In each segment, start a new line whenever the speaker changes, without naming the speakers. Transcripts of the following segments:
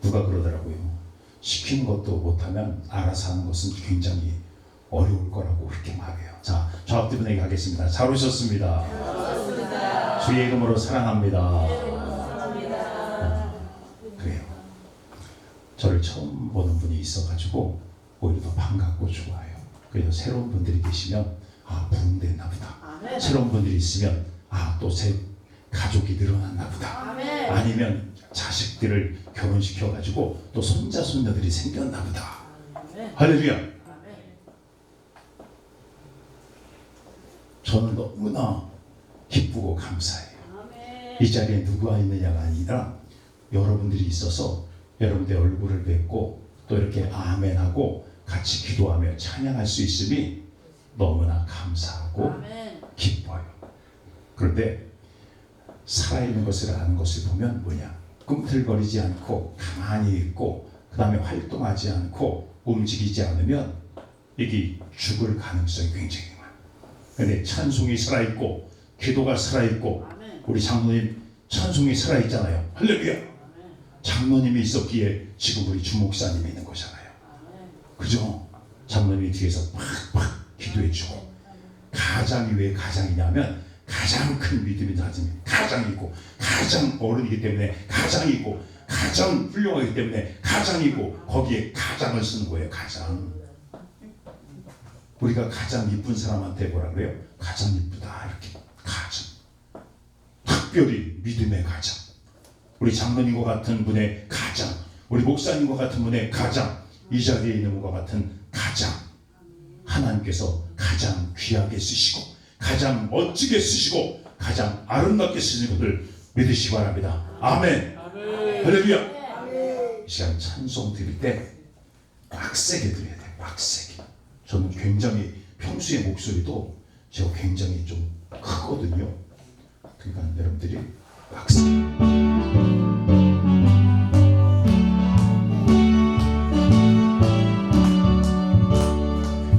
누가 그러더라고요. 시키는 것도 못하면 알아서 하는 것은 굉장히 어려울 거라고 그렇게 말해요. 자, 저 앞뒤분에게 가겠습니다. 잘 오셨습니다. 주의 이름으로 사랑합니다. 그래요. 저를 처음 보는 분이 있어가지고 오히려 더 반갑고 좋아요. 그래서 새로운 분들이 계시면 부흥됐나 보다. 새로운 분들이 있으면 또 새 가족이 늘어났나 보다. 아니면 자식들을 결혼시켜가지고 또 손자 손녀들이 생겼나 보다. 할렐루야. 저는 너무나 기쁘고 감사해요. 이 자리에 누가 있느냐가 아니라 여러분들이 있어서 여러분들 얼굴을 뵙고 또 이렇게 아멘하고 같이 기도하며 찬양할 수 있음이 너무나 감사하고 기뻐요. 그런데 살아있는 것을 아는 것을 보면 뭐냐, 꿈틀거리지 않고 가만히 있고 그 다음에 활동하지 않고 움직이지 않으면 이게 죽을 가능성이 굉장히 많아요. 그런데 찬송이 살아있고 기도가 살아있고 우리 장로님 찬송이 살아있잖아요. 할렐루야. 장로님이 있었기에 지금 우리 주목사님이 있는 거잖아요. 그죠? 장로님이 뒤에서 팍팍 기도해주고. 가장이 왜 가장이냐면 가장 큰 믿음이 가장이고 가장 어른이기 때문에 가장이고 가장 훌륭하기 때문에 가장이고 거기에 가장을 쓰는 거예요. 가장. 우리가 가장 이쁜 사람한테 뭐라 그래요? 가장 이쁘다 이렇게. 가장. 특별히 믿음의 가장. 우리 장로님과 같은 분의 가장, 우리 목사님과 같은 분의 가장, 이 자리에 있는 분과 같은 가장, 하나님께서 가장 귀하게 쓰시고 가장 멋지게 쓰시고 가장 아름답게 쓰시는 것을 믿으시기 바랍니다. 아멘. 할렐루야. 이 시간 찬송 드릴 때 빡세게 드려야 돼요. 빡세게. 저는 굉장히 평소에 목소리도 제가 굉장히 좀 크거든요. 그러니까 여러분들이 빡세게.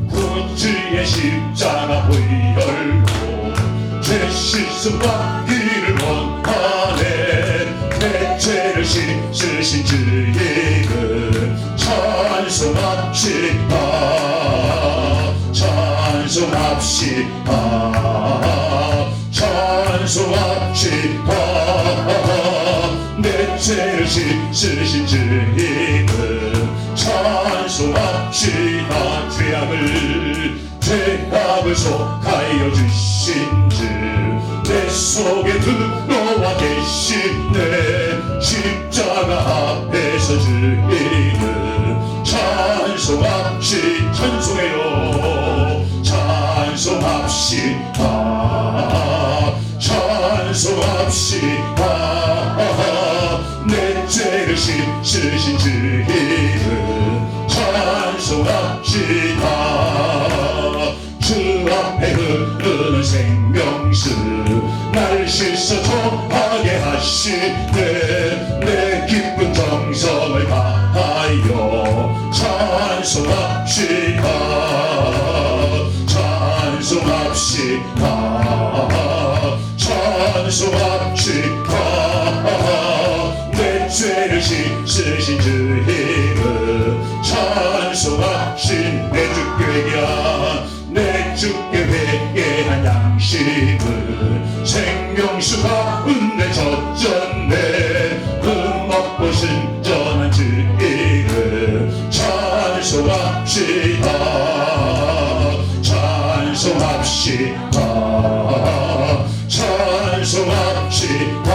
구주의 십자가 문이 열고 제 실수와 길을 원하네. 내 죄를 씻으신 주의 이름 찬송합시다. 찬송합시다. 찬송합시다. 내 죄를 씻으신 주의 이름 찬송합시다. 죄악을 속하여 주신 주 내 속에 들어와 계시네. 십자가 앞에서 주 이름 찬송해요. 찬송합시다. 찬송합시다. 내 죄를 씻으신 주 이름 찬송합시다. 주 앞에 흐르는 생명수 날 씻어 정하게 하시네. 내 기쁜 정성을 다하여 찬송합시다. 찬송합시다. 찬송합시다. 내 죄를 씻으신 주 이름 찬송합시다. 내 주께 회개한 내 주께 회개한 양심을 생명수가 은혜 젖었네. 흠없고 신전한 주 이름 찬송합시다. 찬송합시다. 찬송합시다.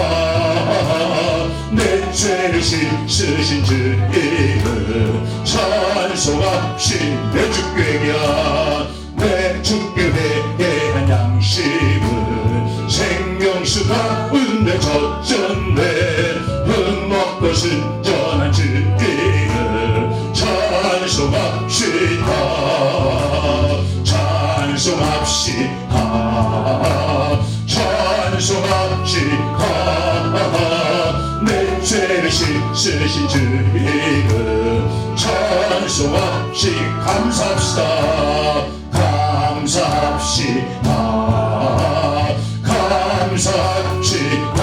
내 죄를 씻으신 주 이름 찬송합시다. 내 주께 회개한 내 주께 회개한 양심은 생명수가 은혜 젖었네. 흠없고 신전한 주 이름 찬송합시다. 찬송합시다. 찬송합시다. 내 죄를 씻으신 주 이름 찬송합시다. 감사합시다. 감사합시다. 감사합시다.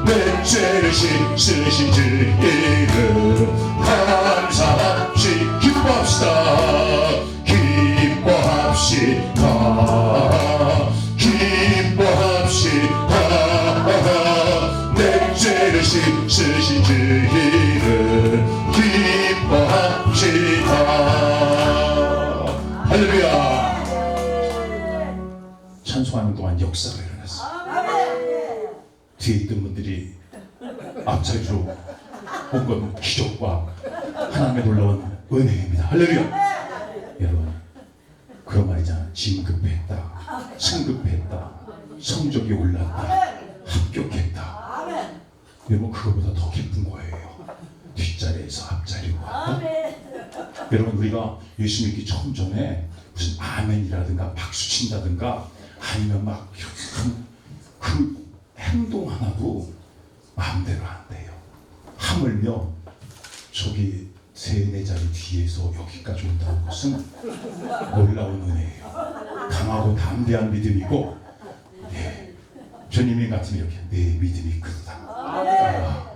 내 죄를 대신 쓰신 주의를 감사합시 기뻐합시다 기뻐합시다 기뻐합시다 내 죄를 씻으신 주의를 기뻐합시다 할렐루야.
찬송하는 동안 역사가 일어났어. 뒤에 있던 분들이 앞자리로 온 건 기적과 하나님의 놀라운 은혜입니다. 할렐루야. 여러분 그런 말이잖아. 진급했다, 승급했다, 성적이 올랐다, 합격했다. 여러분 그거보다 더 기쁜 거예요. 뒷자리에서 앞자리로 왔다. 여러분 우리가 예수 믿기 처음 전에 무슨 아멘이라든가 박수 친다든가 아니면 막 그 행동 하나도 마음대로 안 돼요. 하물며 저기 세네 자리 뒤에서 여기까지 온다는 것은 놀라운 은혜예요. 강하고 담대한 믿음이고, 예, 주님이 같으면 이렇게 내 믿음이 크다.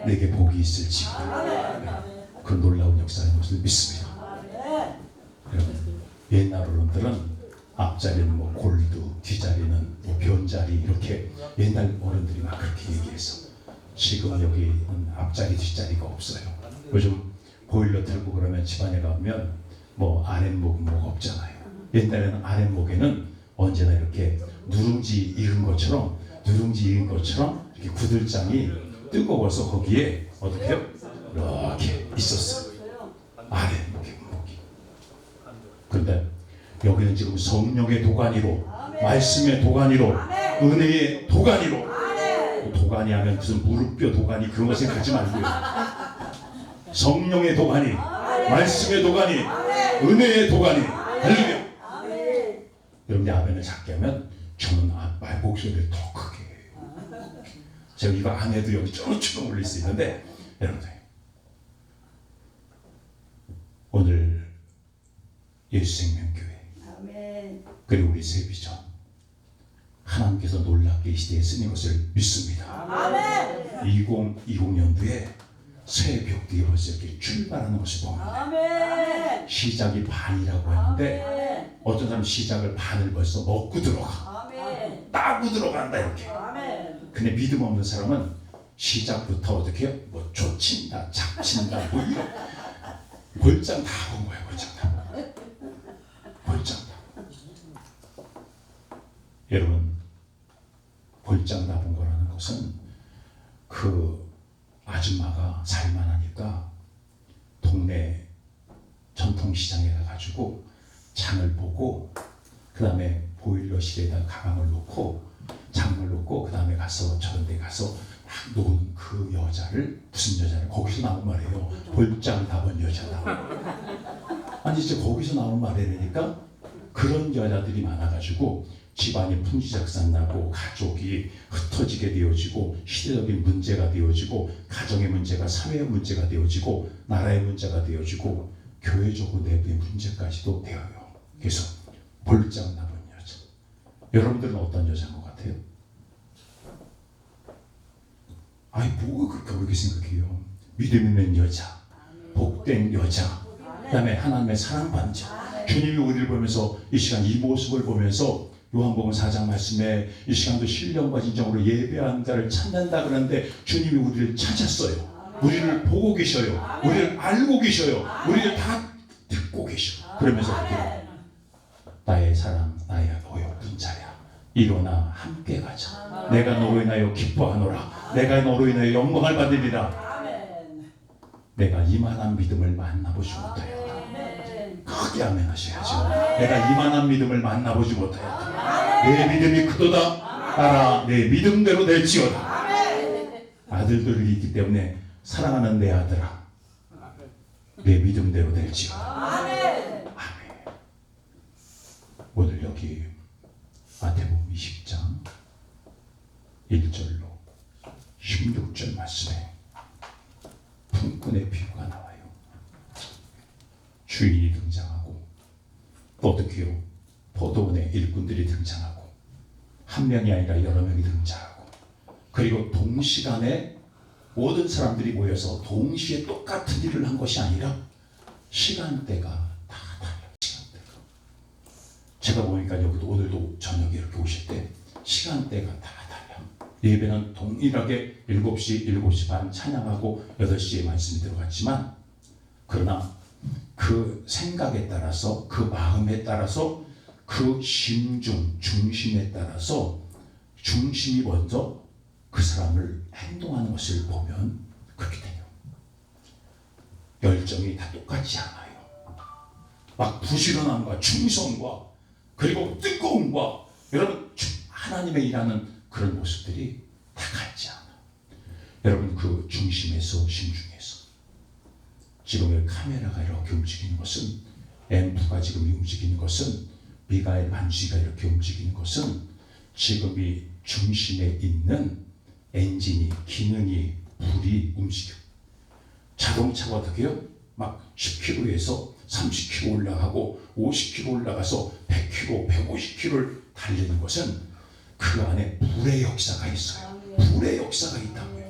내게 복이 있을지어다. 그 놀라운 역사인 것을 믿습니다. 여러분 옛날 어른들은 앞자리는 뭐 골드, 뒷자리는 뭐 변자리 이렇게 옛날 어른들이 막 그렇게 얘기했어. 지금 여기는 앞자리 뒷자리가 없어요. 요즘 보일러 틀고 그러면 집안에 가면 뭐 아랫목은 뭐가 없잖아요. 옛날에는 아랫목에는 언제나 이렇게 누룽지 익은 것처럼 이렇게 구들장이 뜨거워서 거기에 어떻게 해요? 이렇게 있었어요. 아랫목이. 그런데 여기는 지금 성령의 도가니로, 말씀의 도가니로, 은혜의 도가니로. 도가니 하면 무슨 무릎뼈 도가니 그런 거 생각하지 말고요. 성령의 도가니, 말씀의 도가니, 은혜의 도가니. 할렐루야. 여러분이 아멘을 작게 하면 저는 말 목소리를 더 크게 해요. 제가 이거 안 해도 여기 쩌렁쩌렁 울릴 수 있는데, 여러분들 오늘 예수생명교회 그리고 우리 세비전 하나님께서 놀랍게 이 시대에 쓰는 것을 믿습니다. 2020년도에 새 벽들이 벌써 이렇게 출발하는 것을 봅니다. 시작이 반이라고 하는데 어떤 사람은 시작을 반을 벌써 먹고 들어가. 따고 들어간다 이렇게. 근데 믿음 없는 사람은 시작부터 어떻게 해요? 뭐 쫓친다, 잡친다, 뭐 이런 골장 다 본 거야. 골장 다. 여러분 볼장 다 본 거라는 것은 그 아줌마가 살만하니까 동네 전통시장에 가가지고 장을 보고 그 다음에 보일러실에다 가방을 놓고 장을 놓고 그 다음에 가서 저런 데 가서 막 노는 그 여자를 무슨 여자를 거기서 나온 말이에요. 볼장 다 본 여자다. 아니 진짜 거기서 나온 말이라니까 그런 여자들이 많아가지고 집안이 풍지작산나고 가족이 흩어지게 되어지고 시대적인 문제가 되어지고 가정의 문제가 사회의 문제가 되어지고 나라의 문제가 되어지고 교회적으로 내부의 문제까지도 되어요. 그래서 볼장 나본 여자. 여러분들은 어떤 여자인 것 같아요? 아니 뭐가 그렇게 생각해요? 믿음 있는 여자, 복된 여자, 그 다음에 하나님의 사랑받는 자. 주님이 우리를 보면서 이 시간 이 모습을 보면서 요한복음 4장 말씀에 이 시간도 신령과 진정으로 예배하는 자를 찾는다 그러는데 주님이 우리를 찾았어요. 우리를 보고 계셔요. 우리를 알고 계셔요. 우리를 다 듣고 계셔. 그러면서 나의 사랑, 나의 어여쁜 자야, 일어나 함께 가자. 내가 너로 인하여 기뻐하노라. 내가 너로 인하여 영광을 받으리라. 내가 이만한 믿음을 만나보지 못하였다. 크게 아멘 하셔야죠. 내가 이만한 믿음을 만나보지 못하였다. 내 믿음이 크도다. 따라 내 믿음대로 될지어다. 아들들이 있기 때문에 사랑하는 내 아들아, 내 믿음대로 될지어다. 아멘. 오늘 여기 마태복음 20장 1절로 16절 말씀에 품꾼의 비유가 나와요. 주인이 등장하고 또 어떻게 해요? 포도원의 일꾼들이 등장하고 한 명이 아니라 여러 명이 등장하고 그리고 동시간에 모든 사람들이 모여서 동시에 똑같은 일을 한 것이 아니라 시간대가 다 달라요. 시간대가. 제가 보니까 여기도 오늘도 저녁에 이렇게 오실 때 시간대가 다 달라요. 예배는 동일하게 7시, 7시 반 찬양하고 8시에 말씀이 들어갔지만 그러나 그 생각에 따라서 그 마음에 따라서 그 심중, 중심에 따라서 중심이 먼저 그 사람을 행동하는 것을 보면 그렇게 돼요. 열정이 다 똑같지 않아요. 막 부지런함과 충성과 그리고 뜨거움과 여러분 하나님의 일하는 그런 모습들이 다 같지 않아요. 여러분 그 중심에서 심중에서 지금 카메라가 이렇게 움직이는 것은 앰프가 지금 움직이는 것은 미가엘 반주기가 이렇게 움직이는 것은 지금 이 중심에 있는 엔진이 기능이 불이 움직여. 자동차가 어떻게 해요? 막 10km에서 30km 올라가고 50km 올라가서 100km, 150km를 달리는 것은 그 안에 불의 역사가 있어요. 불의 역사가 있다고요.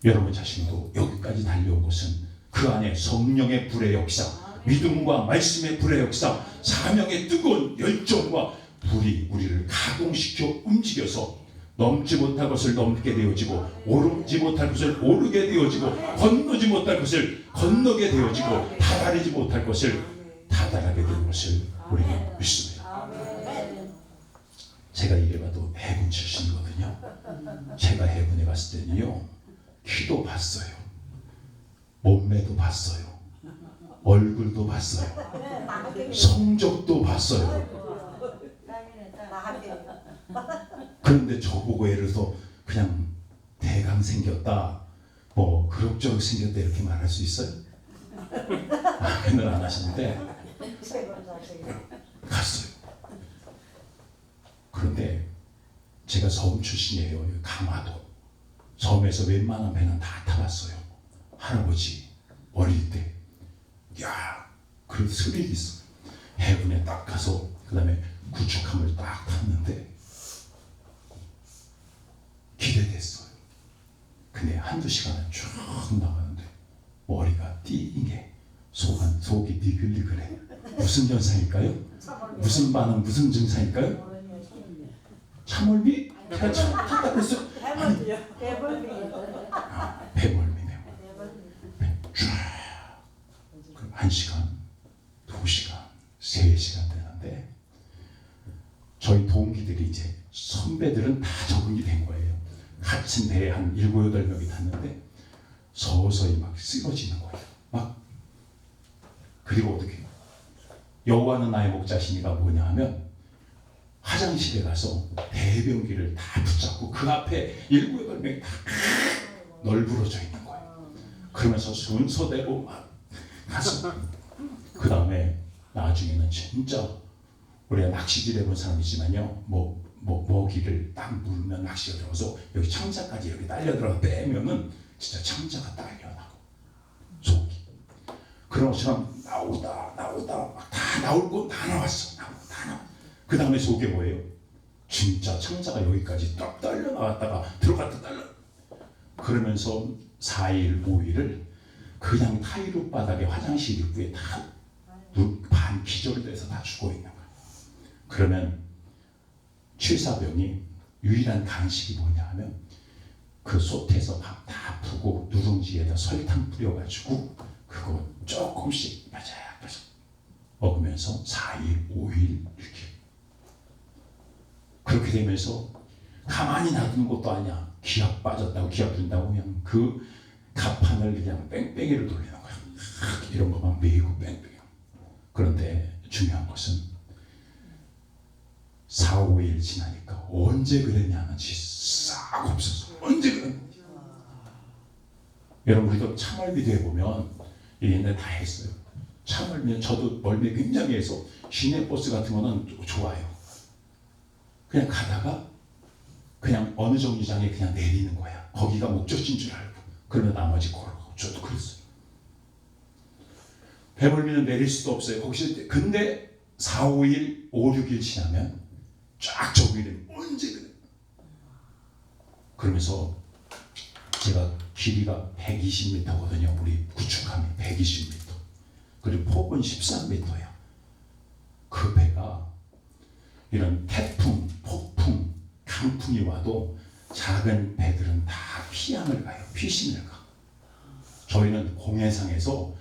여러분 자신도 여기까지 달려온 것은 그 안에 성령의 불의 역사, 믿음과 말씀의 불의 역사, 사명의 뜨거운 열정과 불이 우리를 가동시켜 움직여서 넘지 못할 것을 넘게 되어지고 오르지 못할 것을 오르게 되어지고 건너지 못할 것을 건너게 되어지고 다다르지 못할 것을 다다르게 되는 것을 우리가 믿습니다. 제가 이래봐도 해군 출신이거든요. 제가 해군에 갔을 때는요 키도 봤어요. 몸매도 봤어요. 얼굴도 봤어요. 성적도 봤어요. 그런데 저보고 예를 들어서 그냥 대강 생겼다, 뭐 그럭저럭 생겼다 이렇게 말할 수 있어요? 표현을 안 하시는데 갔어요. 그런데 제가 섬 출신이에요. 강화도 섬에서 웬만한 배는 다 타봤어요. 할아버지 어릴 때, 야, 그 스릴이 있어. 해군에 딱 가서 그 다음에 구축함을 딱 탔는데 기대됐어요. 근데 한두 시간을 쭉 나가는데 머리가 띵해. 속이 니글니글해. 무슨 현상일까요? 무슨 반응, 무슨 증상일까요? 참을미? 제가 참 탔다고 했어요. 배멀미네요. 쫙 1시간, 2시간, 3시간 되는데 저희 동기들이 이제 선배들은 다 적응이 된 거예요. 같은 배에 한 7, 8명이 탔는데 서서히 막 쓰러지는 거예요. 막 그리고 어떻게 해요? 여호와는 나의 목자시니가 뭐냐 하면 화장실에 가서 대변기를 다 붙잡고 그 앞에 7, 8명이 다 널브러져 있는 거예요. 그러면서 순서대로 막 가서 그 다음에 나중에는 진짜 우리가 낚시질 해본 사람이지만요, 먹이를 딱 물면 낚시가 들어가서 여기 창자까지 이렇게 딸려 들어가 빼면은 진짜 창자가 딸려나고 속이 그런 것처럼 나오다 막 다 나올 거 다 나왔어. 다 나와. 그 다음에 속에 뭐예요? 진짜 창자가 여기까지 딱 딸려 나왔다가 들어갔다 딸려. 그러면서 4일, 5일을 그냥 타이루 바닥에 화장실 입구에 다 반 기절돼서 다 죽어 있는 거예요. 그러면 취사병이 유일한 간식이 뭐냐 하면 그 솥에서 밥 다 푸고 누룽지에다 설탕 뿌려가지고 그거 조금씩 바삭바삭 먹으면서 4일, 5일, 6일 그렇게 되면서 가만히 놔두는 것도 아니야. 기압 빠졌다고 기압 준다고 그냥 그 가판을 그냥 뺑뺑이를 돌리는 거야. 이런 것만 메이고 뺑뺑이. 그런데 중요한 것은 4, 5일 지나니까 언제 그랬냐는 싹 없어서 언제 그랬냐. 여러분 우리도 참얼미도 해보면 옛날에 다 했어요. 참얼미는 저도 멀미 굉장히 해서 시내버스 같은 거는 좋아요. 그냥 가다가 그냥 어느 정류장에 그냥 내리는 거야. 거기가 목적지인 줄 알고. 그러면 나머지 걸어가고. 저도 그랬어요. 배멀미는 내릴 수도 없어요. 거기서 근데 4, 5일, 5, 6일 지나면 쫙 적응이 되면 언제 그래. 그러면서 제가 길이가 120m거든요. 우리 구축함이 120m. 그리고 폭은 13m야. 그 배가 이런 태풍, 폭풍, 강풍이 와도 작은 배들은 다 피항을 가요. 피신을 가. 저희는 공해상에서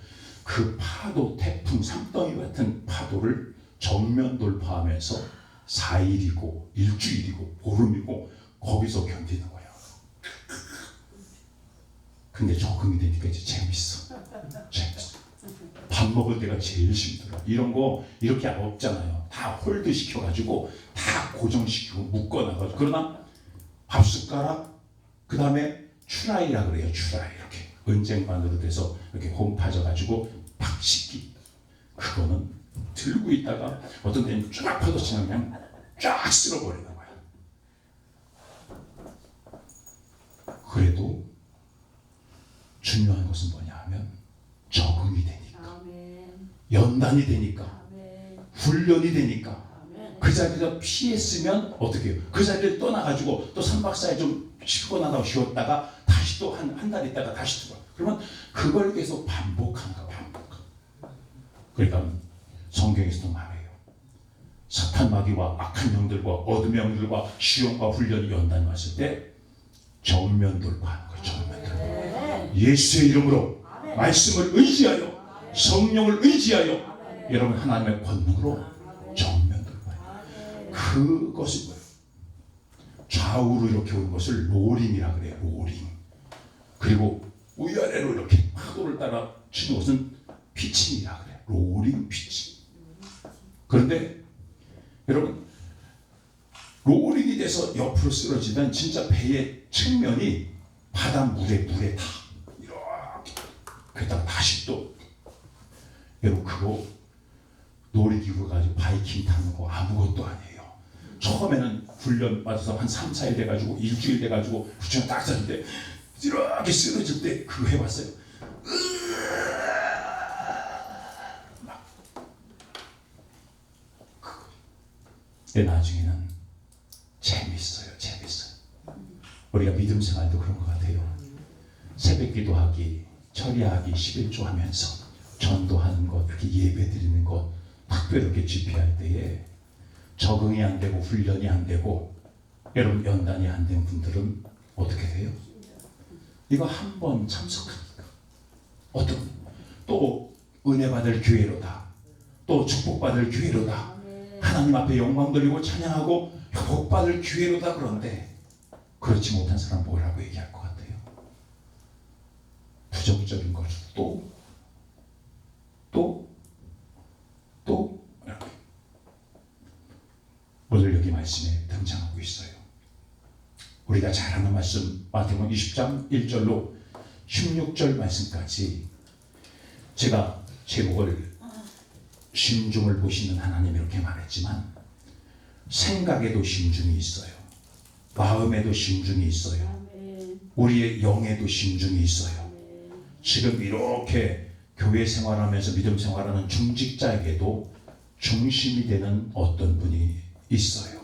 그 파도, 태풍, 산더미 같은 파도를 정면 돌파하면서 4일이고 일주일이고 보름이고 거기서 견디는 거예요. 근데 적응이 되니까 이제 재밌어. 밥 먹을 때가 제일 힘들어. 이런 거 이렇게 없잖아요. 다 홀드 시켜가지고 다 고정시키고 묶어놔가지고. 그러나 밥 숟가락, 그 다음에 추라이라 그래요. 추라이 이렇게 은쟁반으로 돼서 이렇게 홈 파져가지고 팍 씻기. 그거는 들고 있다가 어떤 데는 쫙 뻗어치면 그냥 쫙 쓸어버리는 거야. 그래도 중요한 것은 뭐냐 하면 적응이 되니까, 연단이 되니까, 훈련이 되니까. 그 자리에서 피했으면 어떻게 해요? 그 자리를 떠나가지고 또 3박 4일 좀 쉬고 나다가 쉬었다가 다시 또 한 달 있다가 다시 들어와. 그러면 그걸 계속 반복한 거야. 그러니까 성경에서도 말해요. 사탄 마귀와 악한 영들과 어둠의 영들과 시험과 훈련이 연단이 왔을 때 정면 돌파하는 거예요. 정면 돌파. 예수의 이름으로 말씀을 의지하여 성령을 의지하여 여러분 하나님의 권능으로 정면 돌파해요. 그것이 뭐예요? 좌우로 이렇게 오는 것을 로링이라 그래요. 로링. 그리고 위아래로 이렇게 파도를 따라 치는 것은 피칭이라 그래요. 로링 피칭. 그런데 여러분 로링이 돼서 옆으로 쓰러지면 진짜 배의 측면이 바닷물에 다 이렇게 그러다가 다시 또 여러분 그거 놀이기구 가지고 바이킹 타는 거 아무것도 아니에요. 처음에는 훈련 받아서 한 3, 4일 돼가지고 일주일 돼가지고 부처가 딱 잤는데 이렇게 쓰러질 때 그거 해봤어요. 근데 나중에는 재밌어요. 우리가 믿음 생활도 그런 것 같아요. 새벽 기도하기, 철야하기, 11조 하면서 전도하는 것, 이렇게 예배 드리는 것, 특별하게 집회할 때에 적응이 안 되고 훈련이 안 되고 여러분 연단이 안 된 분들은 어떻게 돼요? 이거 한 번 참석하니까 또 은혜 받을 기회로다. 또 축복받을 기회로다. 하나님 앞에 영광 돌리고 찬양하고 복받을 기회로다. 그런데 그렇지 못한 사람 뭐라고 얘기할 것 같아요? 부정적인 것을 또 이렇게 오늘 여기 말씀에 등장하고 있어요. 우리가 잘 아는 말씀 마태복음 20장 1절로 16절 말씀까지 제가 제목을 심중을 보시는 하나님 이렇게 말했지만 생각에도 심중이 있어요. 마음에도 심중이 있어요. 우리의 영에도 심중이 있어요. 지금 이렇게 교회 생활하면서 믿음 생활하는 중직자에게도 중심이 되는 어떤 분이 있어요.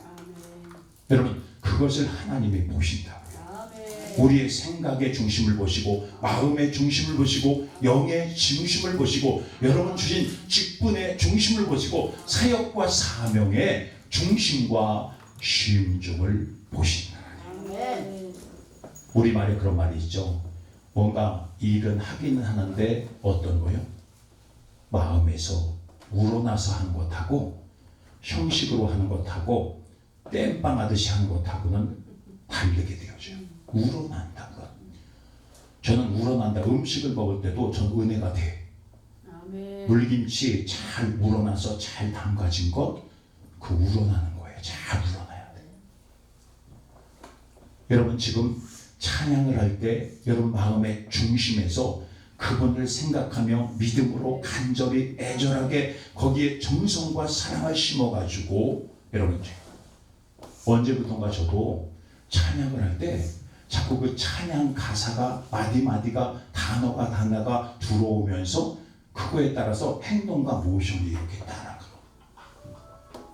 여러분 그것을 하나님이 보신다고요. 우리의 생각의 중심을 보시고 마음의 중심을 보시고 영의 중심을 보시고 여러분 주신 직분의 중심을 보시고 사역과 사명의 중심과 심중을 보신다. 우리말에 그런 말이 있죠. 뭔가 일은 하기는 하는데 어떤 거요? 마음에서 우러나서 하는 것하고 형식으로 하는 것하고 땜빵하듯이 하는 것하고는 다르게 되어져요. 우러난다는 것. 저는 우러난다. 음식을 먹을 때도 전 은혜가 돼. 물김치 잘 우러나서 잘 담가진 것, 그 우러나는 거예요. 잘 우러나야 돼. 여러분 지금 찬양을 할 때 여러분 마음의 중심에서 그분을 생각하며 믿음으로 간절히 애절하게 거기에 정성과 사랑을 심어가지고 여러분 언제부턴가 저도 찬양을 할 때 자꾸 그 찬양 가사가 마디마디가 단어가 들어오면서 그거에 따라서 행동과 모션이 이렇게 따라가요.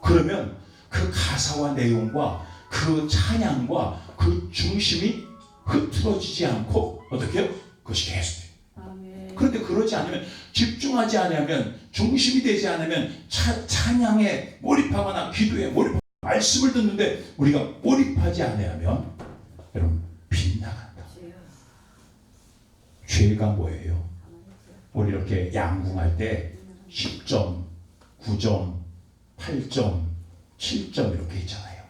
그러면 그 가사와 내용과 그 찬양과 그 중심이 흐트러지지 않고 어떻게 해요? 그것이 계속돼요. 그런데 그러지 않으면, 집중하지 않으면, 중심이 되지 않으면 찬양에 몰입하거나 기도에 몰입하거나 말씀을 듣는데 우리가 몰입하지 않으면 여러분 빗나간다. 죄가 뭐예요? 우리 이렇게 양궁할 때 10점, 9점, 8점, 7점 이렇게 있잖아요.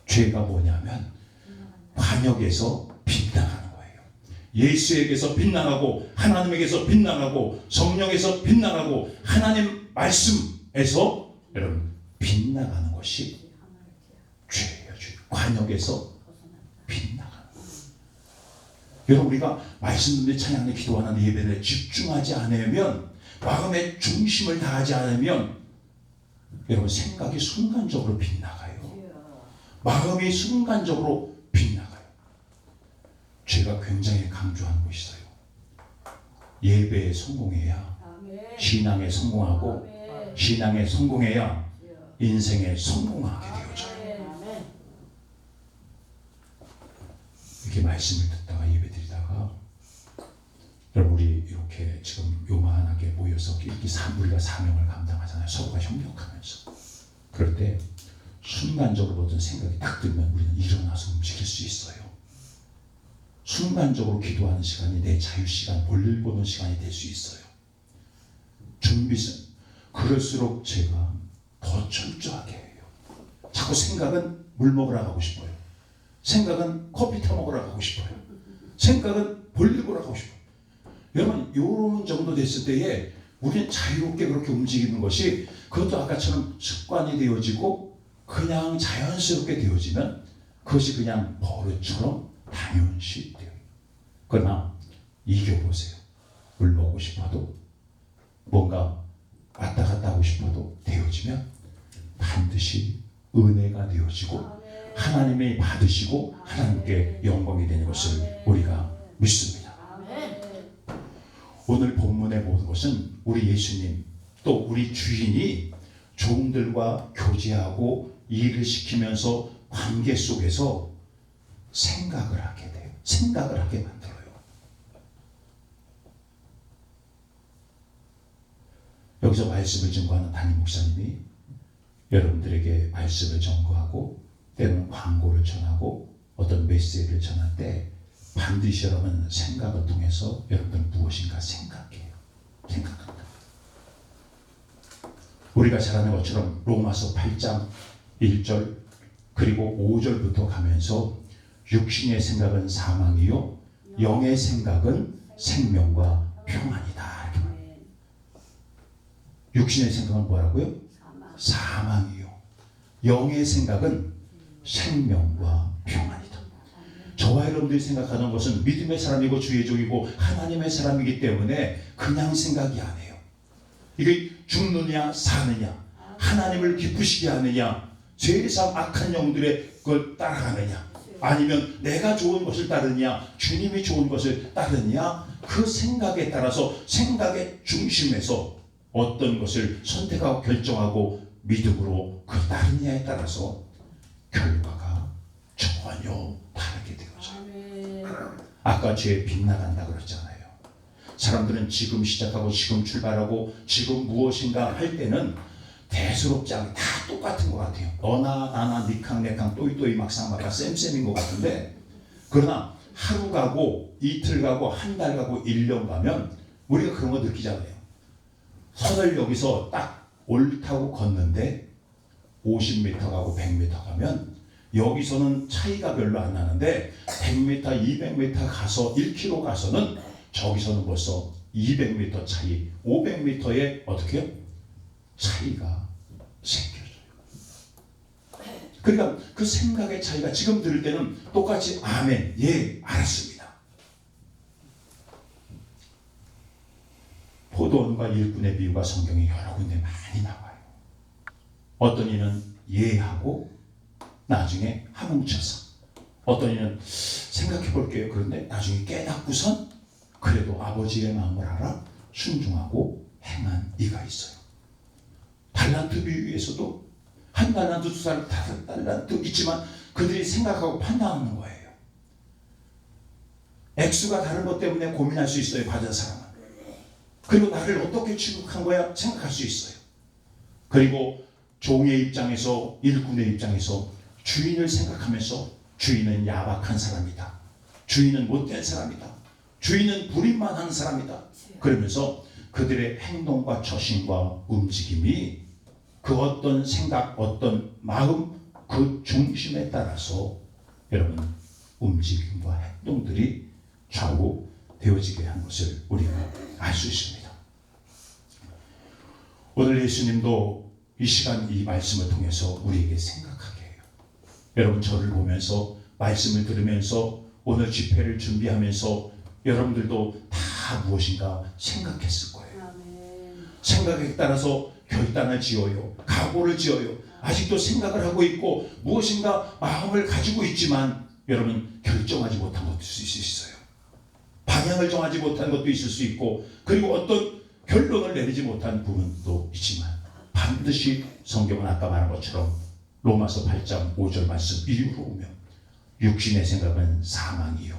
죄가 뭐냐면 관역에서 빗나가는 거예요. 예수에게서 빗나가고, 하나님에게서 빗나가고, 성령에서 빗나가고, 하나님 말씀에서 여러분 빗나가는 것이 죄예요. 죄. 관역에서 빗나가는 거예요. 여러분, 우리가 말씀 듣는 찬양에 기도하는 예배에 집중하지 않으면, 마음의 중심을 다하지 않으면 여러분 생각이 순간적으로 빗나가요. 마음이 순간적으로 빗나가요. 제가 굉장히 강조하는 것이 있어요. 예배에 성공해야 신앙에 성공하고, 신앙에 성공해야 인생에 성공하게 되어져요. 이렇게 말씀을 듣다가 예배 드리다가 여러분, 우리 이렇게 지금 요만하게 모여서 이렇게 우리가 사명을 감당하잖아요. 서로가 협력하면서. 그럴 때 순간적으로 어떤 생각이 딱 들면 우리는 일어나서 움직일 수 있어요. 순간적으로 기도하는 시간이 내 자유시간, 볼일 보는 시간이 될 수 있어요. 준비성. 그럴수록 제가 더 철저하게 해요. 자꾸 생각은 물 먹으러 가고 싶어요. 생각은 커피 타 먹으러 가고 싶어요. 생각은 볼일 보러 가고 싶어요. 여러분, 요런 정도 됐을 때에 우리는 자유롭게 그렇게 움직이는 것이, 그것도 아까처럼 습관이 되어지고 그냥 자연스럽게 되어지면 그것이 그냥 버릇처럼 당연시 돼요. 그러나 이겨보세요. 물 먹고 싶어도, 뭔가 왔다 갔다 하고 싶어도 되어지면 반드시 은혜가 되어지고 하나님이 받으시고 하나님께 영광이 되는 것을 우리가 믿습니다. 오늘 본문에 보는 것은 우리 예수님, 또 우리 주인이 종들과 교제하고 일을 시키면서 관계 속에서 생각을 하게 돼요. 생각을 하게 만들어요. 여기서 말씀을 전거하는 담임 목사님이 여러분들에게 말씀을 전거하고, 때로는 광고를 전하고 어떤 메시지를 전할 때 반드시 여러분 생각을 통해서 여러분들은 무엇인가 생각해요. 생각한다. 우리가 잘 아는 것처럼 로마서 8장 1절 그리고 5절부터 가면서 육신의 생각은 사망이요 영의 생각은 생명과 평안이다. 이렇게 말해요. 육신의 생각은 뭐라고요? 사망이요. 영의 생각은 생명과 평안이다. 저와 여러분들이 생각하는 것은 믿음의 사람이고 주의 종이고 하나님의 사람이기 때문에 그냥 생각이 아니에요. 이게 죽느냐 사느냐, 하나님을 기쁘시게 하느냐, 죄의상 악한 영들의 걸 따라가느냐, 아니면 내가 좋은 것을 따르느냐, 주님이 좋은 것을 따르느냐, 그 생각에 따라서 생각의 중심에서 어떤 것을 선택하고 결정하고 믿음으로 그 따르느냐에 따라서 결과가 전혀 다르게 되어져요. 아까 죄에 빗나간다 그랬잖아요. 사람들은 지금 시작하고 지금 출발하고 지금 무엇인가 할 때는 대수롭지 않게 다 똑같은 것 같아요. 너나 나나 니캉 내캉 또이또이 막상막하 쌤쌤인 것 같은데, 그러나 하루 가고 이틀 가고 한 달 가고 1년 가면 우리가 그런 거 느끼잖아요. 선을 여기서 딱 옳다고 걷는데 50m 가고 100m 가면 여기서는 차이가 별로 안 나는데 100m, 200m 가서 1km 가서는 저기서는 벌써 200m 차이, 500m의 어떻게 해요? 차이가 생겨져요. 그러니까 그 생각의 차이가 지금 들을 때는 똑같이 아멘, 예, 알았습니다. 포도원과 일꾼의 비유가 성경에 여러 군데 많이 나와요. 어떤 이는 예 하고 나중에 하뭉쳐서, 어떤 이는 생각해 볼게요. 그런데 나중에 깨닫고선 그래도 아버지의 마음을 알아 순종하고 행한 이가 있어요. 달란트 비유에서도 한 달란트, 두 달란트 있지만 그들이 생각하고 판단하는 거예요. 액수가 다른 것 때문에 고민할 수 있어요. 받은 사람은. 그리고 나를 어떻게 취급한 거야 생각할 수 있어요. 그리고 종의 입장에서, 일꾼의 입장에서 주인을 생각하면서 주인은 야박한 사람이다. 주인은 못된 사람이다. 주인은 불임만 하는 사람이다. 그러면서 그들의 행동과 처신과 움직임이 그 어떤 생각, 어떤 마음, 그 중심에 따라서 여러분 움직임과 행동들이 좌우되어지게 한 것을 우리가 알 수 있습니다. 오늘 예수님도 이 시간 이 말씀을 통해서 우리에게 생각하게 해요. 여러분 저를 보면서 말씀을 들으면서 오늘 집회를 준비하면서 여러분들도 다 무엇인가 생각했을 거예요. 생각에 따라서 결단을 지어요. 각오를 지어요. 아직도 생각을 하고 있고 무엇인가 마음을 가지고 있지만 여러분 결정하지 못한 것도 있을 수 있어요. 방향을 정하지 못한 것도 있을 수 있고 그리고 어떤 결론을 내리지 못한 부분도 있지만 반드시 성경은 아까 말한 것처럼 로마서 8장 5절 말씀 이후로 오면 육신의 생각은 사망이요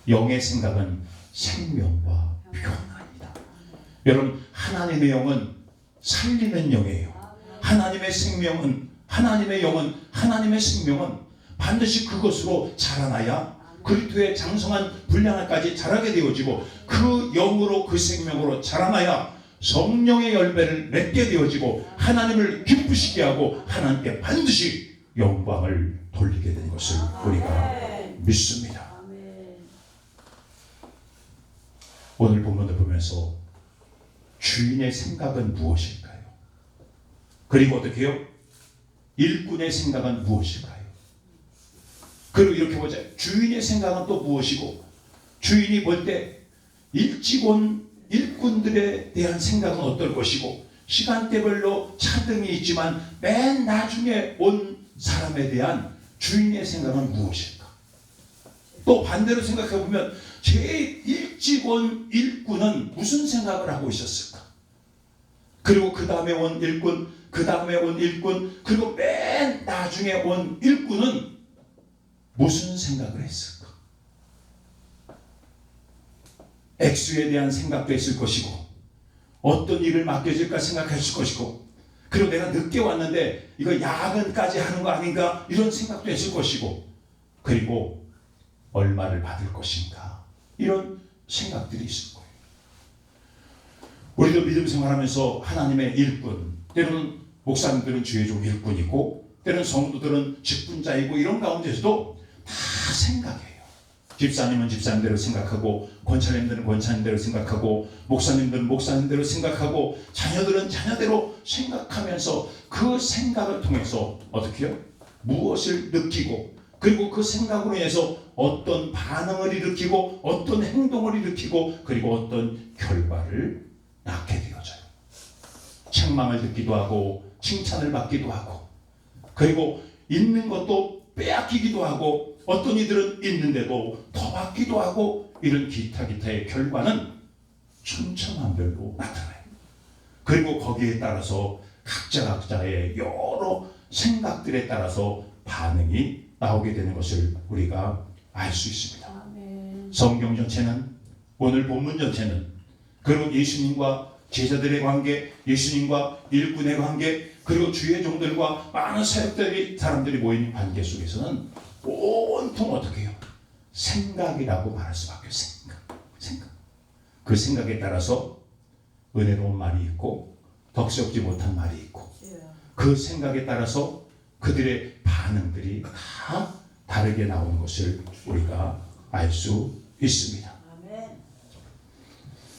영의 생각은 생명과 평안이다. 여러분 하나님의 영은 살리는 영이에요. 하나님의 생명은 하나님의 영은 하나님의 생명은 반드시 그것으로 자라나야 그리스도의 장성한 분량까지 자라게 되어지고 그 영으로 그 생명으로 자라나야 성령의 열매를 맺게 되어지고 하나님을 기쁘시게 하고 하나님께 반드시 영광을 돌리게 되는 것을 우리가 믿습니다. 오늘 본문을 보면서 주인의 생각은 무엇일까요? 그리고 어떻게 해요? 일꾼의 생각은 무엇일까요? 그리고 이렇게 보자. 주인의 생각은 또 무엇이고 주인이 볼 때 일찍 온 일꾼들에 대한 생각은 어떨 것이고 시간대별로 차등이 있지만 맨 나중에 온 사람에 대한 주인의 생각은 무엇일까? 또 반대로 생각해 보면 제일 일찍 온 일꾼은 무슨 생각을 하고 있었을까? 그리고 그 다음에 온 일꾼, 그 다음에 온 일꾼, 그리고 맨 나중에 온 일꾼은 무슨 생각을 했을까? 액수에 대한 생각도 했을 것이고 어떤 일을 맡겨질까 생각했을 것이고 그리고 내가 늦게 왔는데 이거 야근까지 하는 거 아닌가 이런 생각도 했을 것이고 그리고 얼마를 받을 것인가 이런 생각들이 있을 거예요. 우리도 믿음 생활하면서 하나님의 일꾼, 때로는 목사님들은 주의 종 일꾼이고 때로는 성도들은 직분자이고 이런 가운데서도 다 생각해요. 집사님은 집사님대로 생각하고 권사님들은 권사님대로 생각하고 목사님들은 목사님대로 생각하고 자녀들은 자녀대로 생각하면서 그 생각을 통해서 어떻게 해요? 무엇을 느끼고 그리고 그 생각으로 인해서 어떤 반응을 일으키고 어떤 행동을 일으키고 그리고 어떤 결과를 낳게 되어져요. 책망을 듣기도 하고 칭찬을 받기도 하고 그리고 있는 것도 빼앗기기도 하고 어떤 이들은 있는데도 더 받기도 하고 이런 기타의 결과는 천차만별로 나타나요. 그리고 거기에 따라서 각자의 여러 생각들에 따라서 반응이 나오게 되는 것을 우리가 알 수 있습니다. 성경 전체는 오늘 본문 전체는 그리고 예수님과 제자들의 관계, 예수님과 일꾼의 관계 그리고 주의 종들과 많은 사람들이 모인 관계 속에서는 온통 어떻게 해요? 생각이라고 말할 수밖에 없어요. 생각. 그 생각에 따라서 은혜로운 말이 있고 덕스럽지 못한 말이 있고 그 생각에 따라서 그들의 반응들이 다 다르게 나오는 것을 우리가 알 수 있습니다.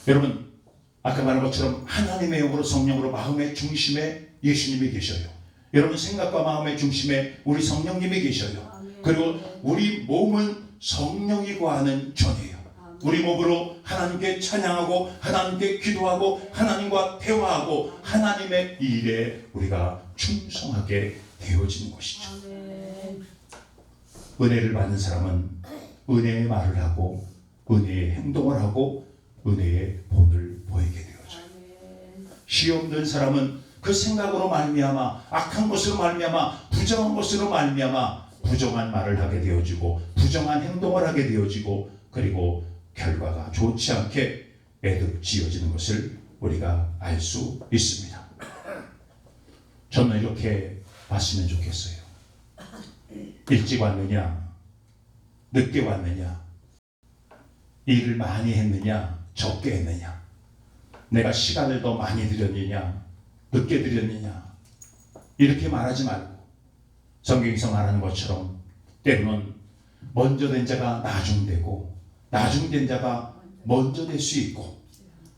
여러분 아까 말한 것처럼 하나님의 영으로 성령으로 마음의 중심에 예수님이 계셔요. 여러분 생각과 마음의 중심에 우리 성령님이 계셔요. 그리고 우리 몸은 성령이 거하는 전이에요. 우리 몸으로 하나님께 찬양하고 하나님께 기도하고 하나님과 대화하고 하나님의 일에 우리가 충성하게 되어지는 것이죠. 은혜를 받는 사람은 은혜의 말을 하고 은혜의 행동을 하고 은혜의 본을 보이게 되어져요. 시험 든 사람은 그 생각으로 말미암아 악한 것으로 말미암아 부정한 것으로 말미암아 부정한 말을 하게 되어지고 부정한 행동을 하게 되어지고 그리고 결과가 좋지 않게 매듭지어지는 것을 우리가 알 수 있습니다. 저는 이렇게 봤으면 좋겠어요. 일찍 왔느냐, 늦게 왔느냐, 일을 많이 했느냐, 적게 했느냐, 내가 시간을 더 많이 들였느냐, 늦게 들였느냐, 이렇게 말하지 말고 성경에서 말하는 것처럼 때로는 먼저 된 자가 나중되고 나중된 자가 먼저 될 수 있고,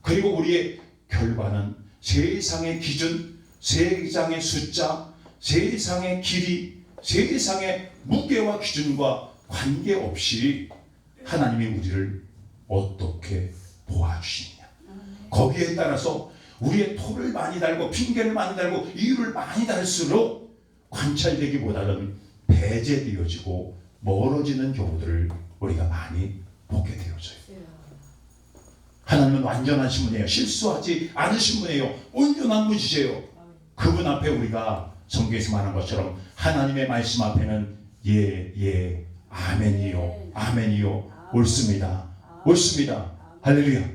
그리고 우리의 결과는 세상의 기준, 세상의 숫자, 세상의 길이, 세상의 무게와 기준과 관계없이 하나님이 우리를 어떻게 보아주시느냐, 거기에 따라서 우리의 토를 많이 달고 핑계를 많이 달고 이유를 많이 달수록 관찰되기보다는 배제되어지고 멀어지는 경우들을 우리가 많이 보게 되어져요. 하나님은 완전하신 분이에요. 실수하지 않으신 분이에요. 온전한 분이세요. 그분 앞에 우리가 성경에서 말한 것처럼 하나님의 말씀 앞에는 예, 아멘이요, 아멘이요, 옳습니다, 옳습니다, 할렐루야.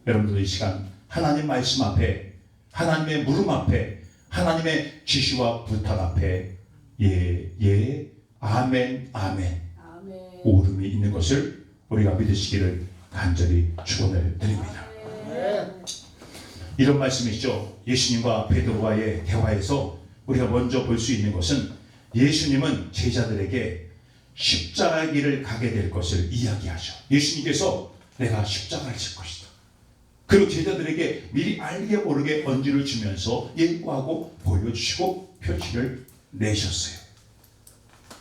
여러분들 이 시간 하나님 말씀 앞에, 하나님의 물음 앞에, 하나님의 지시와 부탁 앞에 예, 아멘, 아멘, 옳음이 있는 것을 우리가 믿으시기를 간절히 축원을 드립니다. 이런 말씀이죠. 예수님과 베드로와의 대화에서 우리가 먼저 볼 수 있는 것은 예수님은 제자들에게 십자가의 길을 가게 될 것을 이야기하죠. 예수님께서 내가 십자가를 질 것이다. 그리고 제자들에게 미리 알게 모르게 언지를 주면서 예고하고 보여주시고 표지를 내셨어요.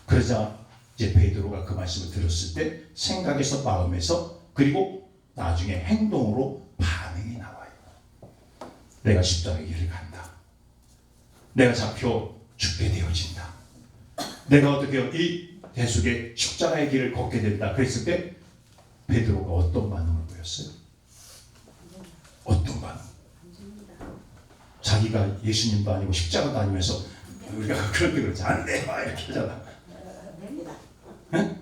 그러자 이제 베드로가 그 말씀을 들었을 때 생각에서 마음에서 그리고 나중에 행동으로 반응이 나와요. 내가 십자가의 길을 간다. 내가 잡혀 죽게 되어진다. 내가 어떻게 이 대속의 십자가의 길을 걷게 된다. 그랬을 때 베드로가 어떤 반응을 보였어요? 어떤 반응? 자기가 예수님도 아니고 십자가도 아니면서 우리가 그렇게 그러지 않네 막 이렇게 하잖아. 네?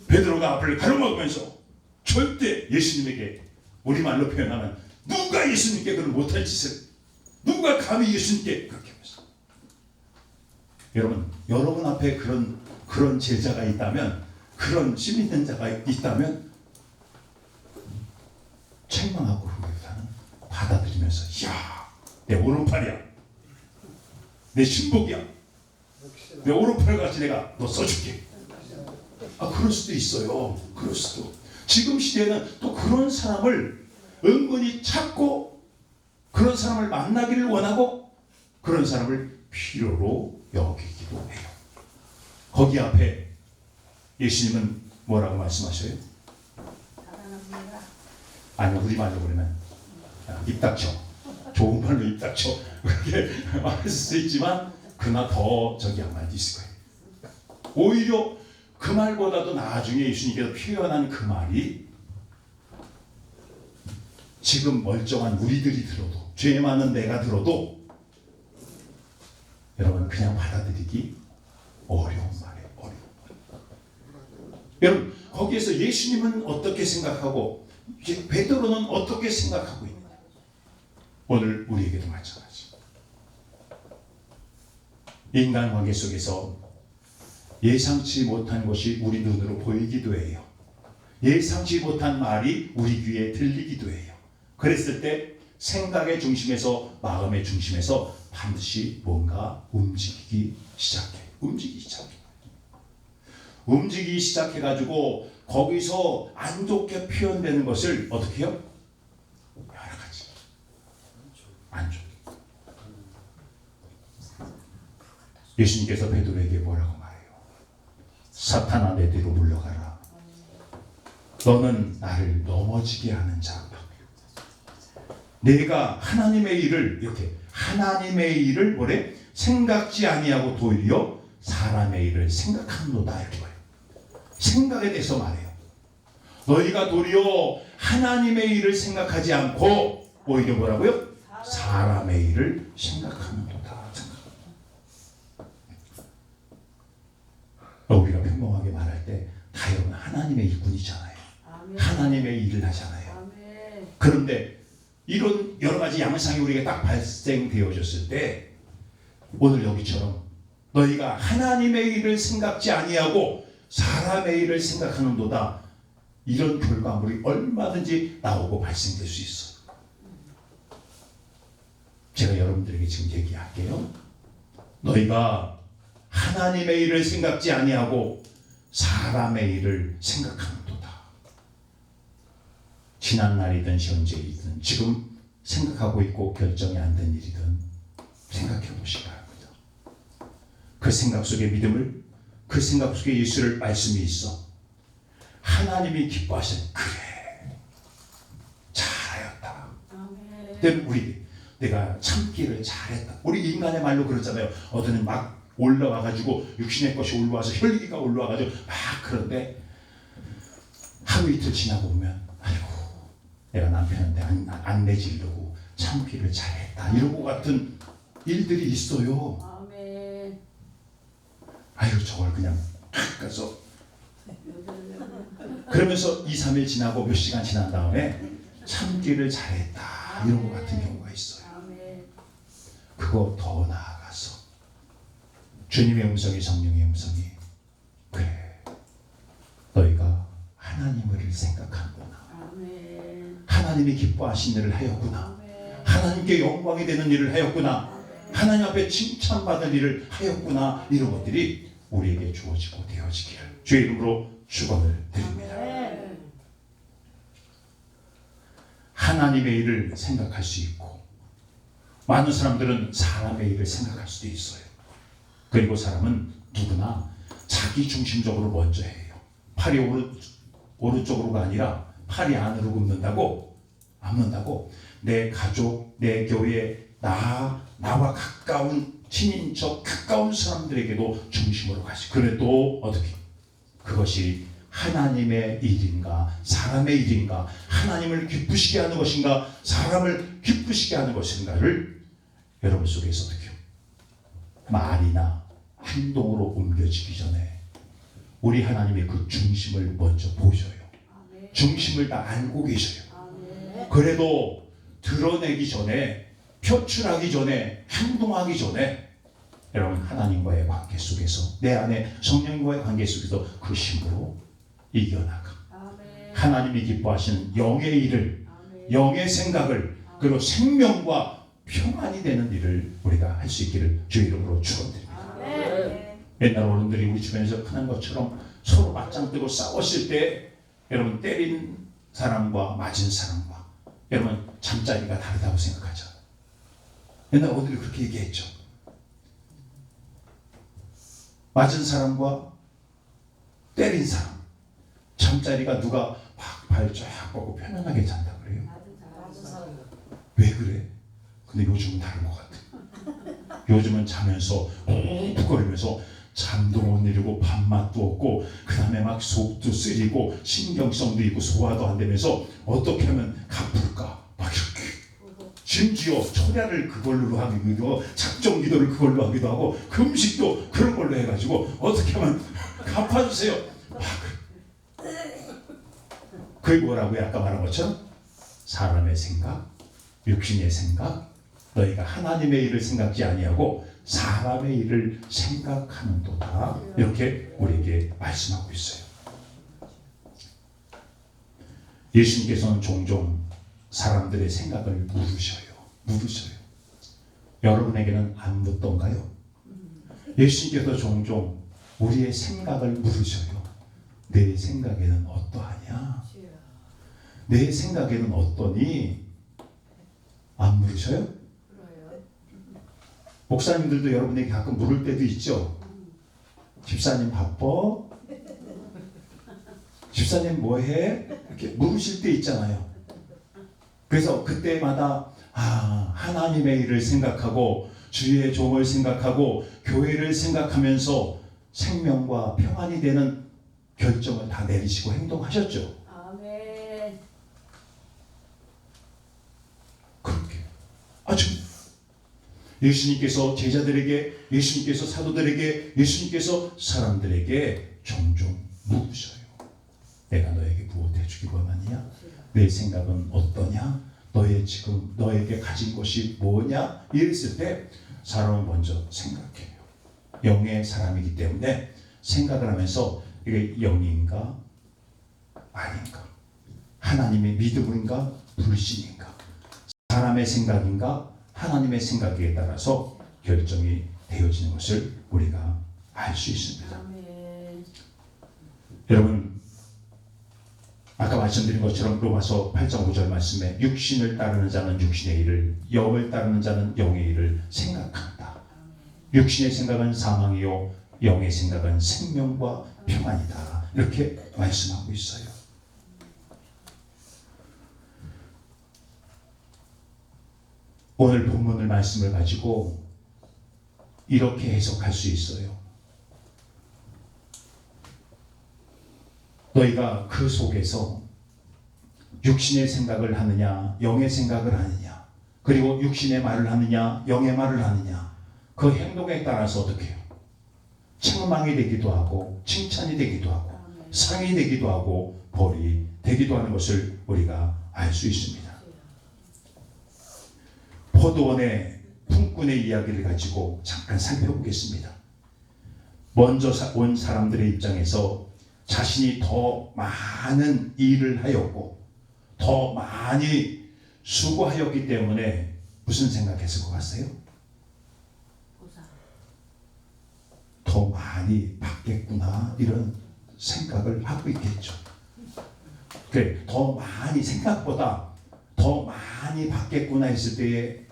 베드로가 앞을 가로막으면서 절대 예수님에게, 우리말로 표현하면 누가 예수님께 그걸 못할 짓을, 누가 감히 예수님께 그렇게 하면서. 여러분 앞에 그런 제자가 있다면, 그런 심 있는 자가 있다면 책망하고 그러기보다는 받아들이면서 야, 내 오른팔이야, 내 신복이야, 내 오른팔 같이 내가 너 써줄게. 그럴 수도 있어요. 그럴 수도. 지금 시대에는 또 그런 사람을 은근히 찾고 그런 사람을 만나기를 원하고 그런 사람을 필요로 여기기도 해요. 거기 앞에 예수님은 뭐라고 말씀하셔요? 아니, 우리말로 그러면 입 닥쳐, 좋은 말로 입 닥쳐 그렇게 말할 수 있지만 그러나 더 저기 한 말도 있을 거예요. 오히려 그 말보다도 나중에 예수님께서 표현한 그 말이 지금 멀쩡한 우리들이 들어도, 죄 많은 내가 들어도 여러분 그냥 받아들이기 어려운 말이에요. 어려운 말. 여러분 거기에서 예수님은 어떻게 생각하고 베드로는 어떻게 생각하고 있느냐. 오늘 우리에게도 마찬가지. 인간관계 속에서 예상치 못한 것이 우리 눈으로 보이기도 해요. 예상치 못한 말이 우리 귀에 들리기도 해요. 그랬을 때 생각의 중심에서, 마음의 중심에서 반드시 뭔가 움직이기 시작해. 움직이기 시작해가지고 거기서 안 좋게 표현되는 것을 어떻게 해요? 여러 가지. 안 좋게. 예수님께서 베드로에게 뭐라고 말해요? 사탄아, 내 뒤로 물러가라. 너는 나를 넘어지게 하는 자. 내가 하나님의 일을 이렇게, 하나님의 일을 뭐래? 생각지 아니하고 도리어 사람의 일을 생각하는도다, 이렇게 말해요. 생각에 대해서 말해요. 너희가 도리어 하나님의 일을 생각하지 않고 오히려 뭐라고요? 사람의 일을 생각하는도다. 우리가 평범하게 말할 때 다 여러분 하나님의 일꾼이잖아요. 하나님의 일을 하잖아요. 그런데 이런 여러 가지 양상이 우리에게 딱 발생되어졌을 때 오늘 여기처럼 너희가 하나님의 일을 생각지 아니하고 사람의 일을 생각하는도다, 이런 결과물이 얼마든지 나오고 발생될 수 있어. 제가 여러분들에게 지금 얘기할게요. 너희가 하나님의 일을 생각지 아니하고 사람의 일을 생각하는도다. 지난 날이든 현재이든 지금 생각하고 있고 결정이 안 된 일이든 생각해 보시기 바랍니다. 그 생각 속에 믿음을, 그 생각 속에 예수를 말씀이 있어. 하나님이 기뻐하신, 그래 잘하였다. 우리 내가 참기를 잘했다. 우리 인간의 말로 그러잖아요. 어른은 막 올라와가지고 육신의 것이 올라와서 혈기가 올라와가지고 막 그런데 하루 이틀 지나고 보면 아이고 내가 남편한테 안 내지르고 참기를 잘했다, 이런 것 같은 일들이 있어요. 아유 저걸 그냥 가서 그러면서 2, 3일 지나고 몇 시간 지난 다음에 참기를 잘했다, 이런 것 같은 경우가 있어요. 그거 더 나아가서 주님의 음성이, 성령의 음성이, 그래 너희가 하나님을 생각하는구나, 하나님이 기뻐하신 일을 하였구나, 하나님께 영광이 되는 일을 하였구나, 하나님 앞에 칭찬받을 일을 하였구나, 이런 것들이 우리에게 주어지고 되어지기를 주의 이름으로 축원을 드립니다. 하나님의 일을 생각할 수 있고 많은 사람들은 사람의 일을 생각할 수도 있어요. 그리고 사람은 누구나 자기 중심적으로 먼저 해요. 팔이 오른쪽으로가 아니라 팔이 안으로 굽는다고, 내 가족, 내 교회, 나와 가까운 친인척, 가까운 사람들에게도 중심으로 가시. 그래도 어떻게 그것이 하나님의 일인가 사람의 일인가, 하나님을 기쁘시게 하는 것인가 사람을 기쁘시게 하는 것인가를 여러분 속에서 어떻게 말이나 행동으로 옮겨지기 전에 우리 하나님의 그 중심을 먼저 보셔요. 중심을 다 알고 계셔요. 그래도 드러내기 전에, 표출하기 전에, 행동하기 전에 여러분 하나님과의 관계 속에서, 내 안에 성령과의 관계 속에서 그 힘으로 이겨나가 하나님이 기뻐하시는 영의 일을, 영의 생각을, 그리고 생명과 평안이 되는 일을 우리가 할 수 있기를 주의 이름으로 축원드립니다. 옛날 어른들이 우리 주변에서 하는 것처럼 서로 맞짱 뜨고 싸웠을 때 여러분 때린 사람과 맞은 사람과 여러분 잠자리가 다르다고 생각하죠. 옛날 어른들이 그렇게 얘기했죠. 맞은 사람과 때린 사람 잠자리가 누가 막 발 쫙 뻗고 편안하게 잔다 그래요? 왜 그래? 근데 요즘은 다른 것 같아. 요즘은 자면서 욱욱거리면서 잠도 못 이루고 밥맛도 없고 그 다음에 막 속도 쓰리고 신경성도 있고 소화도 안 되면서 어떻게 하면 갚을까 막 이렇게, 심지어 초ля를 그걸로 하기도 하고 작정 기도를 그걸로 하기도 하고 금식도 그런 걸로 해가지고 어떻게 하면 갚아주세요. 그게 뭐라고요? 아까 말한 것처럼 사람의 생각, 육신의 생각, 너희가 하나님의 일을 생각지 아니하고 사람의 일을 생각하는도다, 이렇게 우리에게 말씀하고 있어요. 예수님께서는 종종 사람들의 생각을 물으셔요. 여러분에게는 안 묻던가요? 예수님께서 종종 우리의 생각을 물으셔요. 내 생각에는 어떠하냐? 내 생각에는 어떠니? 안 물으셔요? 목사님들도 여러분에게 가끔 물을 때도 있죠. 집사님 바빠? 집사님 뭐해? 이렇게 물으실 때 있잖아요. 그래서 그때마다 하나님의 일을 생각하고 주의 종을 생각하고 교회를 생각하면서 생명과 평안이 되는 결정을 다 내리시고 행동하셨죠.
아멘.
그렇게 아주 예수님께서 제자들에게, 예수님께서 사도들에게, 예수님께서 사람들에게 종종 묻으셔요. 내가 너에게 무엇해 주기로 하느냐? 내 생각은 어떠냐? 너에게 가진 것이 뭐냐? 이랬을 때 사람은 먼저 생각해요. 영의 사람이기 때문에 생각을 하면서 이게 영인가 아닌가, 하나님의 믿음인가 불신인가, 사람의 생각인가 하나님의 생각에 따라서 결정이 되어지는 것을 우리가 알 수 있습니다. 여러분, 아까 말씀드린 것처럼 로마서 8장 5절 말씀에 육신을 따르는 자는 육신의 일을, 영을 따르는 자는 영의 일을 생각한다. 육신의 생각은 사망이요 영의 생각은 생명과 평안이다. 이렇게 말씀하고 있어요. 오늘 본문을 말씀을 가지고 이렇게 해석할 수 있어요. 너희가 그 속에서 육신의 생각을 하느냐 영의 생각을 하느냐, 그리고 육신의 말을 하느냐 영의 말을 하느냐, 그 행동에 따라서 어떻게 해요? 책망이 되기도 하고 칭찬이 되기도 하고 상이 되기도 하고 벌이 되기도 하는 것을 우리가 알 수 있습니다. 포도원의 품꾼의 이야기를 가지고 잠깐 살펴보겠습니다. 먼저 온 사람들의 입장에서 자신이 더 많은 일을 하였고 더 많이 수고하였기 때문에 무슨 생각했을 것 같아요? 더 많이 받겠구나, 이런 생각을 하고 있겠죠. 그래, 더 많이, 생각보다 더 많이 받겠구나 했을 때의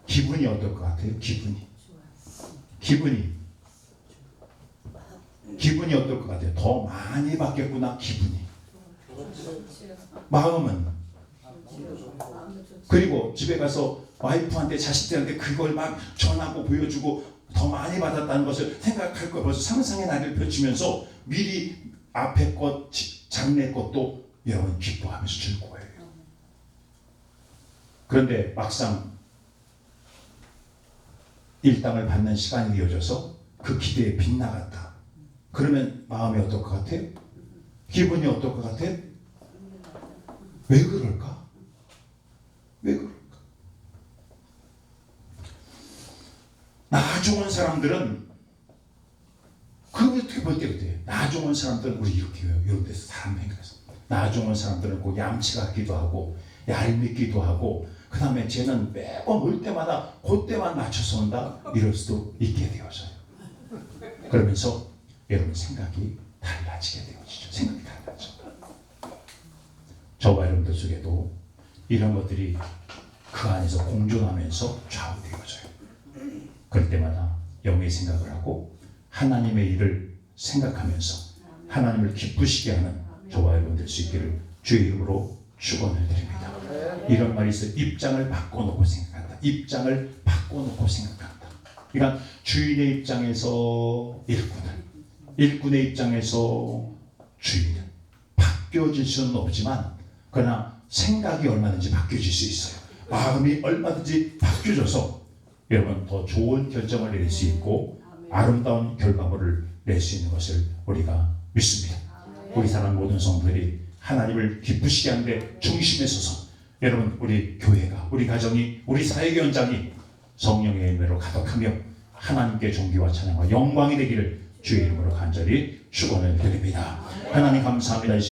기분이 어떨 것 같아요? 기분이 어떨 것 같아요? 더 많이 받겠구나, 기분이. 마음은. 그리고 집에 가서 와이프한테, 자식들한테 그걸 막 전하고 보여주고 더 많이 받았다는 것을 생각할 거, 벌써 상상의 날을 펼치면서 미리 앞에 것, 장래 것도 여러분 기뻐하면서 줄 거예요. 그런데 막상 일당을 받는 시간이 이어져서 그 기대에 빗나갔다. 그러면 마음이 어떨 것 같아요? 기분이 어떨 것 같아요? 왜 그럴까? 왜 그럴까? 나중 온 사람들은 어떻게 볼 때 어때요? 나중 온 사람들은 우리 이렇게 해요. 이런 데서 사람 행동해서 나중 온 사람들은 꼭 얌치 같기도 하고 얄밉기도 하고, 그 다음에 쟤는 매번 올 때마다 그때만 맞춰서 온다, 이럴 수도 있게 되어져요. 그러면서 여러분 생각이 달라지게 되어지죠. 생각이 달라져. 저와 여러분들 속에도 이런 것들이 그 안에서 공존하면서 좌우되어져요. 그럴 때마다 영의 생각을 하고 하나님의 일을 생각하면서 하나님을 기쁘시게 하는 저와 여러분 될 수 있기를 주의 이름으로 축원을 드립니다. 이런 말이 있어요. 입장을 바꿔놓고 생각한다. 입장을 바꿔놓고 생각한다. 그러니까 주인의 입장에서 일꾼의 입장에서 주인은 바뀌어질 수는 없지만, 그러나 생각이 얼마든지 바뀌어질 수 있어요. 마음이 얼마든지 바뀌어져서 여러분 더 좋은 결정을 내릴 수 있고 아름다운 결과물을 낼 수 있는 것을 우리가 믿습니다. 우리 사랑 모든 성도들이 하나님을 기쁘시게 하는데 중심에 서서 여러분 우리 교회가, 우리 가정이, 우리 사역의 현장이 성령의 열매로 가득하며 하나님께 존귀와 찬양과 영광이 되기를 주의 이름으로 간절히 축원을 드립니다. 하나님 감사합니다.